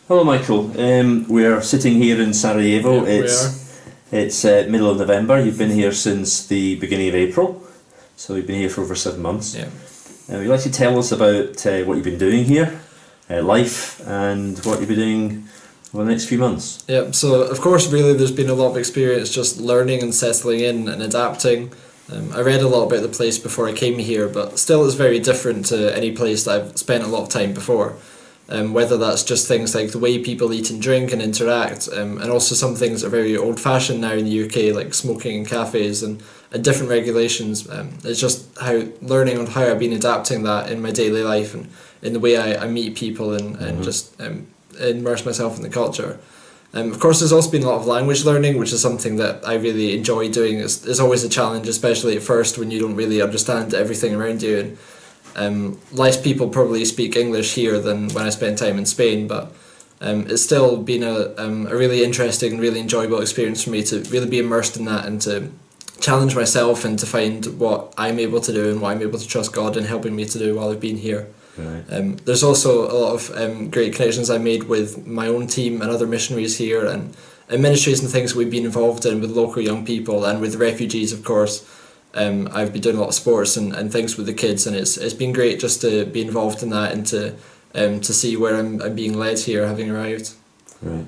Hello, Michael. We are sitting here in Sarajevo. Yeah, we are. It's middle of November. You've been here since the beginning of April, so you've been here for over 7 months. Yeah. Would you like to tell us about what you've been doing here, life, and what you'll be doing over the next few months? Yeah, so of course really there's been a lot of experience just learning and settling in and adapting. I read a lot about the place before I came here, but still it's very different to any place that I've spent a lot of time before. Whether that's just things like the way people eat and drink and interact, and also some things that are very old-fashioned now in the UK, like smoking in cafes and different regulations. It's just how learning on how I've been adapting that in my daily life and in the way I meet people and just immerse myself in the culture. Of course, there's also been a lot of language learning, which is something that I really enjoy doing. It's always a challenge, especially at first when you don't really understand everything around you. And less people probably speak English here than when I spent time in Spain, but it's still been a really interesting and really enjoyable experience for me to really be immersed in that and to challenge myself and to find what I'm able to do and what I'm able to trust God in helping me to do while I've been here. Right. There's also a lot of great connections I made with my own team and other missionaries here and ministries and things we've been involved in with local young people and with refugees, of course. I've been doing a lot of sports and things with the kids, and it's been great just to be involved in that and to see where I'm being led here, having arrived. Right.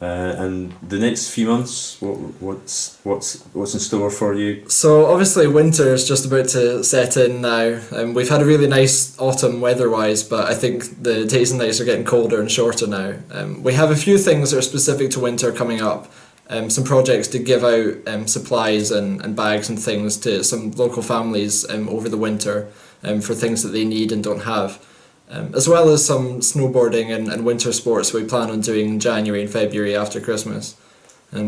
And the next few months, what's in store for you? So obviously winter is just about to set in now. We've had a really nice autumn weather-wise, but I think the days and nights are getting colder and shorter now. We have a few things that are specific to winter coming up. Some projects to give out supplies and bags and things to some local families over the winter for things that they need and don't have. As well as some snowboarding and winter sports we plan on doing in January and February after Christmas.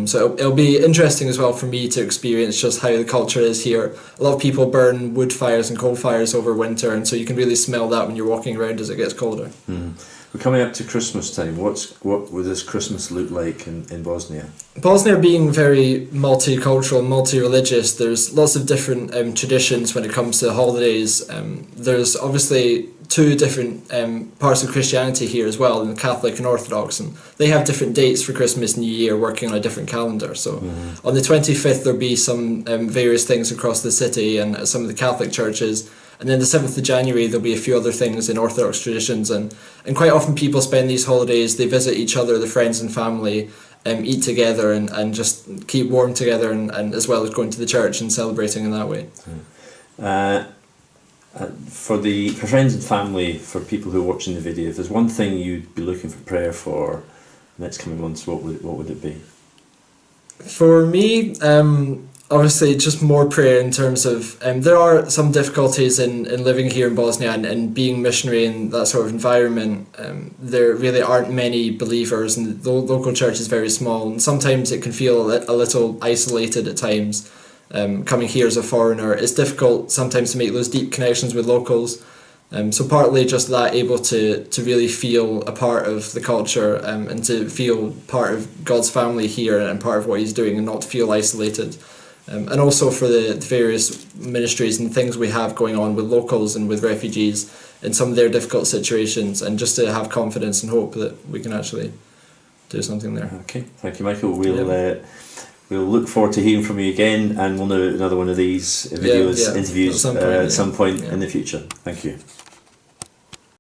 So it'll be interesting as well for me to experience just how the culture is here. A lot of people burn wood fires and coal fires over winter, and so you can really smell that when you're walking around as it gets colder. We're coming up to Christmas time. What will this Christmas look like in Bosnia? Bosnia being very multicultural, multi-religious, there's lots of different traditions when it comes to holidays. There's obviously two different parts of Christianity here as well, in Catholic and Orthodox, and they have different dates for Christmas and New Year working on a different calendar. So on the 25th there'll be some various things across the city and some of the Catholic churches. And then the 7th of January there'll be a few other things in Orthodox traditions, and quite often people spend these holidays, they visit each other, their friends and family, eat together and just keep warm together and as well as going to the church and celebrating in that way. For friends and family, for people who are watching the video, if there's one thing you'd be looking for prayer for the next coming months, what would it be? For me, obviously just more prayer in terms of there are some difficulties in living here in Bosnia and being missionary in that sort of environment. There really aren't many believers and the local church is very small, and sometimes it can feel a little isolated at times. Coming here as a foreigner, it's difficult sometimes to make those deep connections with locals. So partly just that, able to really feel a part of the culture and to feel part of God's family here and part of what He's doing and not to feel isolated. And also for the various ministries and things we have going on with locals and with refugees in some of their difficult situations, and just to have confidence and hope that we can actually do something there. Okay, thank you, Michael. We'll look forward to hearing from you again, and we'll do another one of these videos, interviews at some point in the future. Thank you.